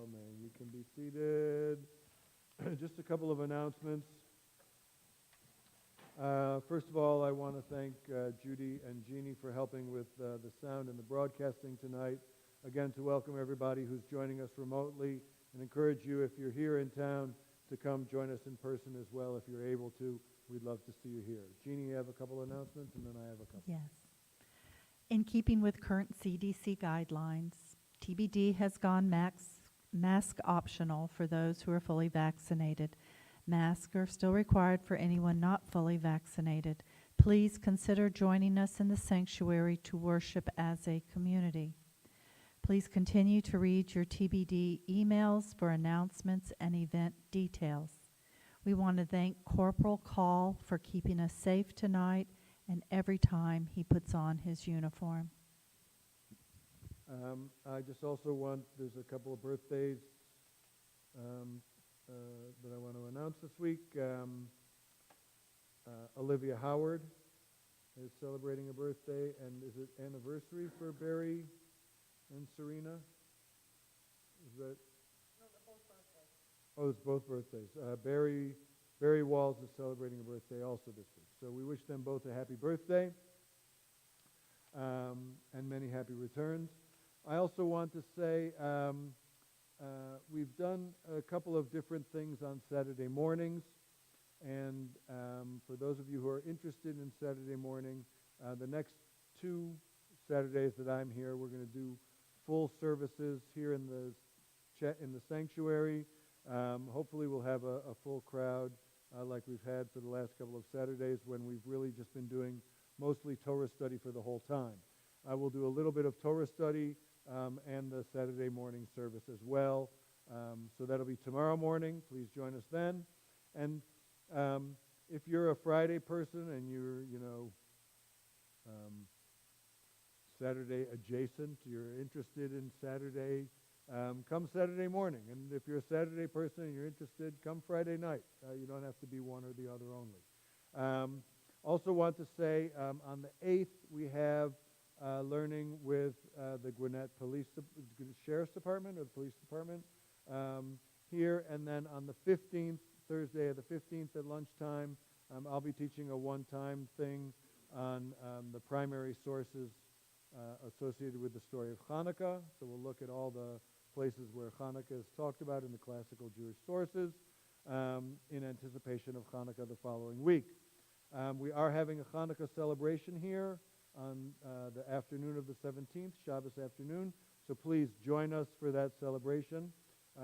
Amen. You can be seated. Just a couple of announcements. First of all, I want to thank Judy and Jeannie for helping with the sound and the broadcasting tonight. Again, to welcome everybody who's joining us remotely and encourage you, if you're here in town, to come join us in person as well if you're able to. We'd love to see you here. Jeannie, you have a couple announcements, and then I have a couple. Yes. In keeping with current CDC guidelines, TBD has gone mask optional for those who are fully vaccinated. Masks are still required for anyone not fully vaccinated. Please consider joining us in the sanctuary to worship as a community. Please continue to read your TBD emails for announcements and event details. We want to thank Corporal Call for keeping us safe tonight and every time he puts on his uniform. I just also there's a couple of birthdays that I want to announce this week. Olivia Howard is celebrating a birthday, and is it anniversary for Barry and Serena? Is that? No, they're both birthdays. Oh, it's both birthdays. Barry Walls is celebrating a birthday also this week. So we wish them both a happy birthday and many happy returns. I also want to say we've done a couple of different things on Saturday mornings. And for those of you who are interested in Saturday morning, the next 2 Saturdays that I'm here, we're going to do full services here in the sanctuary. Hopefully we'll have a full crowd like we've had for the last couple of Saturdays, when we've really just been doing mostly Torah study for the whole time. I will do a little bit of Torah study and the Saturday morning service as well. So that'll be tomorrow morning. Please join us then. And if you're a Friday person and you're, Saturday adjacent, you're interested in Saturday, come Saturday morning. And if you're a Saturday person and you're interested, come Friday night. You don't have to be one or the other only. Also want to say on the 8th we have learning with the Gwinnett Sheriff's Department or the Police Department here. And then on the 15th, Thursday the 15th at lunchtime, I'll be teaching a one-time thing on the primary sources associated with the story of Hanukkah. So we'll look at all the places where Hanukkah is talked about in the classical Jewish sources in anticipation of Hanukkah the following week. We are having a Hanukkah celebration here on the afternoon of the 17th, Shabbos afternoon. So please join us for that celebration.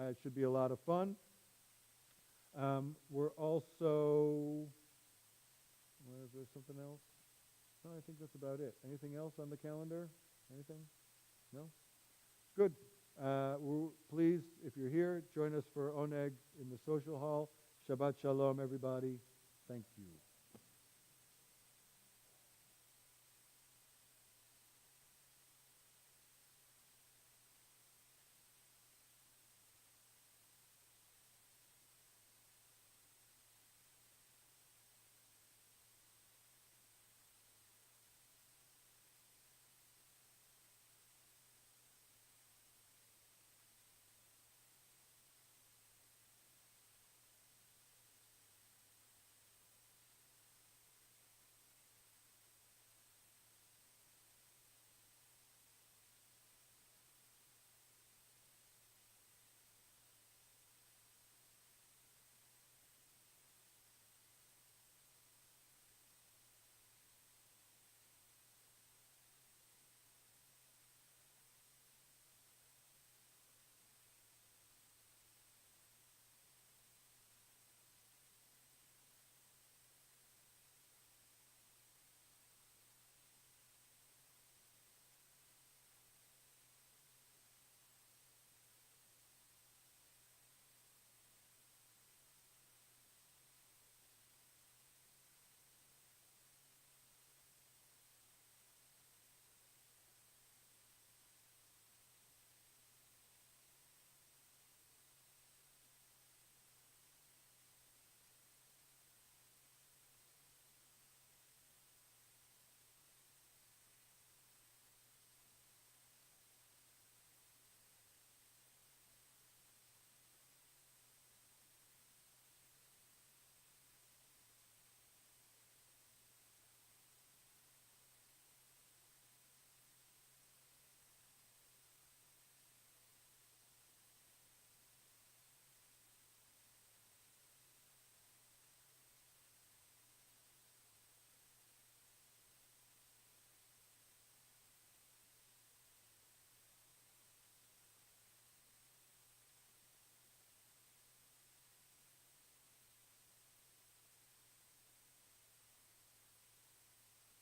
It should be a lot of fun. We're also, well, is there something else? No, I think that's about it. Anything else on the calendar? Anything? No? Good. Please, if you're here, join us for Oneg in the social hall. Shabbat Shalom, everybody. Thank you.